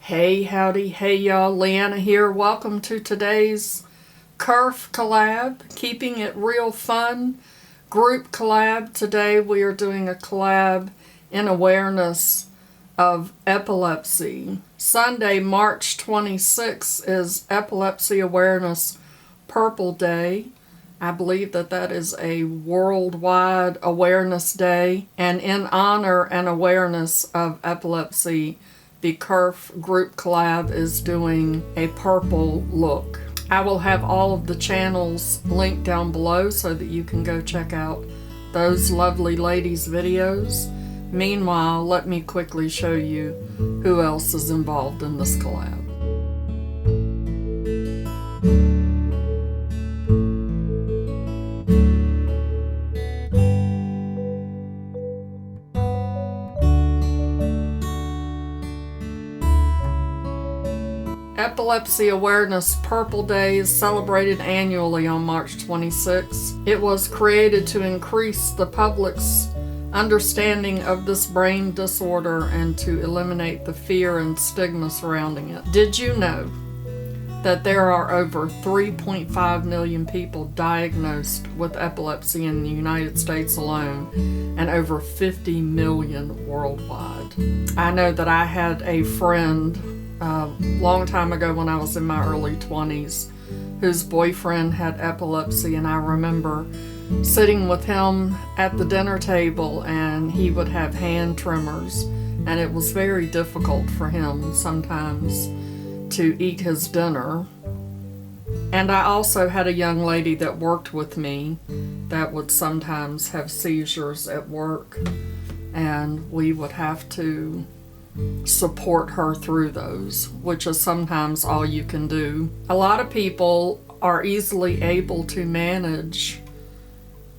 Hey, howdy, hey y'all, Leanna here. Welcome to today's KIRF collab, keeping it real fun, group collab. Today we are doing a collab in awareness of epilepsy. Sunday, March 26th is Epilepsy Awareness Purple Day. I believe that is a worldwide awareness day, and in honor and awareness of epilepsy, the KIRF group collab is doing a purple look. I will have all of the channels linked down below so that you can go check out those lovely ladies' videos. Meanwhile, let me quickly show you who else is involved in this collab. Epilepsy Awareness Purple Day is celebrated annually on March 26. It was created to increase the public's understanding of this brain disorder and to eliminate the fear and stigma surrounding it. Did you know that there are over 3.5 million people diagnosed with epilepsy in the United States alone and over 50 million worldwide? I know that I had a friend long time ago when I was in my early 20s whose boyfriend had epilepsy, and I remember sitting with him at the dinner table and he would have hand tremors, and it was very difficult for him sometimes to eat his dinner. And I also had a young lady that worked with me that would sometimes have seizures at work, and we would have to support her through those, which is sometimes all you can do. A lot of people are easily able to manage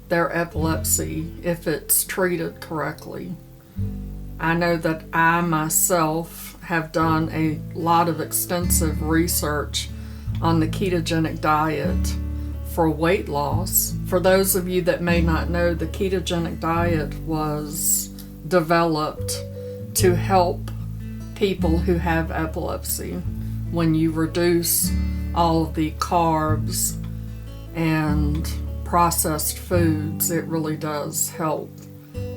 their epilepsy if it's treated correctly. I know that I myself have done a lot of extensive research on the ketogenic diet for weight loss. For those of you that may not know, the ketogenic diet was developed to help people who have epilepsy. When you reduce all of the carbs and processed foods, it really does help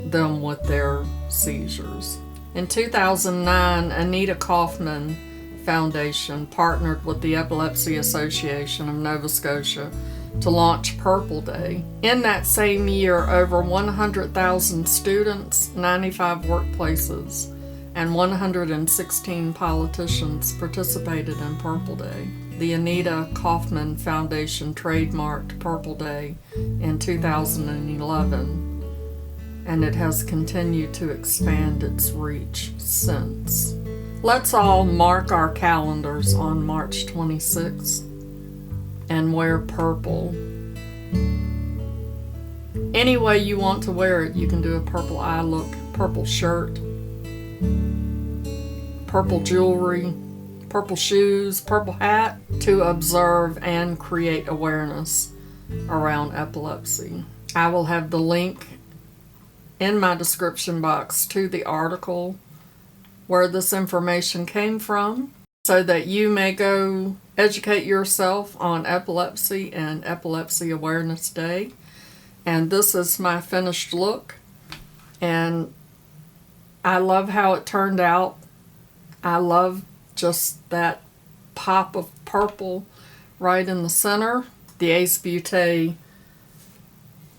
them with their seizures. In 2009, Anita Kaufman Foundation partnered with the Epilepsy Association of Nova Scotia to launch Purple Day. In that same year, over 100,000 students, 95 workplaces, and 116 politicians participated in Purple Day. The Anita Kaufman Foundation trademarked Purple Day in 2011, and it has continued to expand its reach since. Let's all mark our calendars on March 26th and wear purple. Any way you want to wear it, you can do a purple eye look, purple shirt, purple jewelry, purple shoes, purple hat, to observe and create awareness around epilepsy. I will have the link in my description box to the article where this information came from, so that you may go educate yourself on epilepsy and Epilepsy Awareness Day. And this is my finished look, and I love how it turned out. I love just that pop of purple right in the center. The Ace Beauté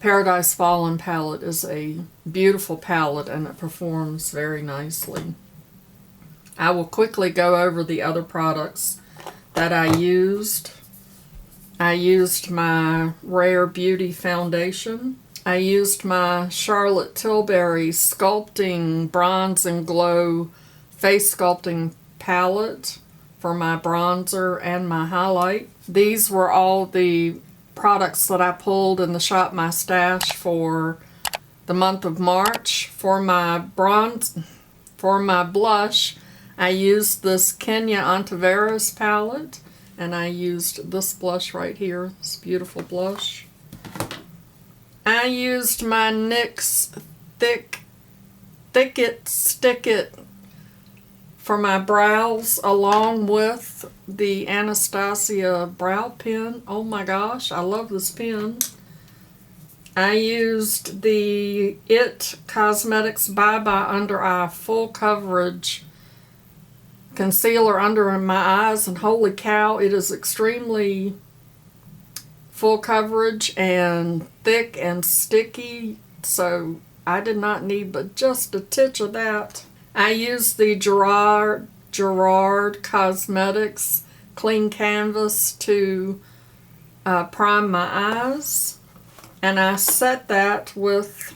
Paradise Fallen palette is a beautiful palette, and it performs very nicely. I will quickly go over the other products that I used. I used my Rare Beauty foundation. I used my Charlotte Tilbury Sculpting Bronze and Glow Face Sculpting palette for my bronzer and my highlight. These were all the products that I pulled in the Shop My Stash for the month of March. For my blush, I used this Kenya Ontiveros palette, and I used this blush right here, this beautiful blush. I used my NYX Thick It Stick It for my brows, along with the Anastasia brow pen. Oh my gosh, I love this pen. I used the IT Cosmetics Bye Bye Under Eye Full Coverage concealer under my eyes, and holy cow, it is extremely full coverage and thick and sticky, so I did not need but just a titch of that. I used the Gerard Cosmetics Clean Canvas to prime my eyes, and I set that with,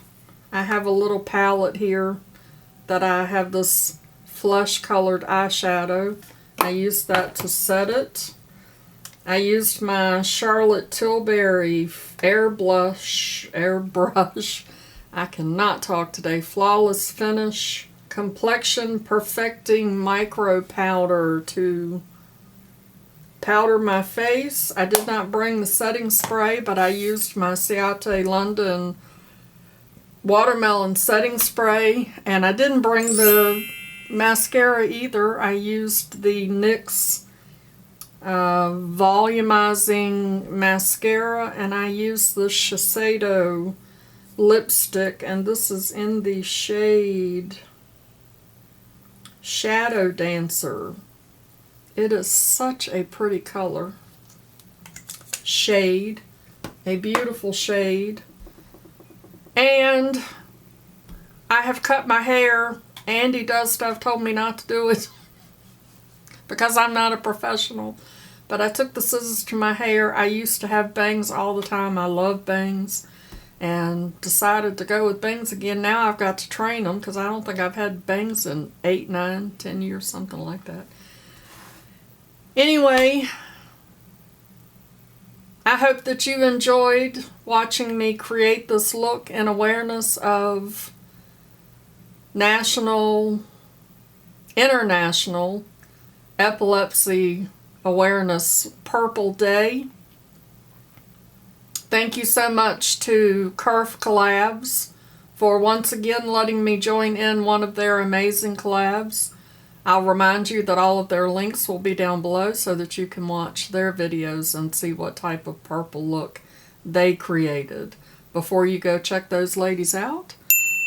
I have a little palette here that I have this flesh colored eyeshadow. I used that to set it. I used my Charlotte Tilbury airbrush. I cannot talk today. Flawless Finish Complexion Perfecting Micro Powder to powder my face. I did not bring the setting spray, but I used my Ciate London Watermelon Setting Spray, and I didn't bring the mascara either. I used the NYX volumizing mascara, and I used the Shiseido lipstick, and this is in the shade Shadow Dancer. It is such a pretty color shade, a beautiful shade. And I have cut my hair. Andy Does Stuff told me not to do it because I'm not a professional. But I took the scissors to my hair. I used to have bangs all the time. I love bangs. And decided to go with bangs again. Now I've got to train them because I don't think I've had bangs in 8, 9, 10 years, something like that. Anyway, I hope that you enjoyed watching me create this look in awareness of International Epilepsy Awareness Purple Day. Thank you so much to KIRF Collabs for once again letting me join in one of their amazing collabs. I'll remind you that all of their links will be down below so that you can watch their videos and see what type of purple look they created. Before you go check those ladies out,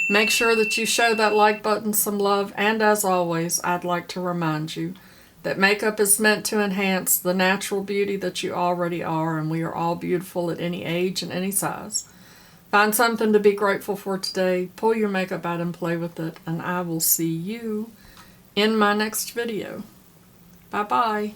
make sure that you show that like button some love, and as always, I'd like to remind you that makeup is meant to enhance the natural beauty that you already are, and we are all beautiful at any age and any size. Find something to be grateful for today, pull your makeup out and play with it, and I will see you in my next video. Bye-bye.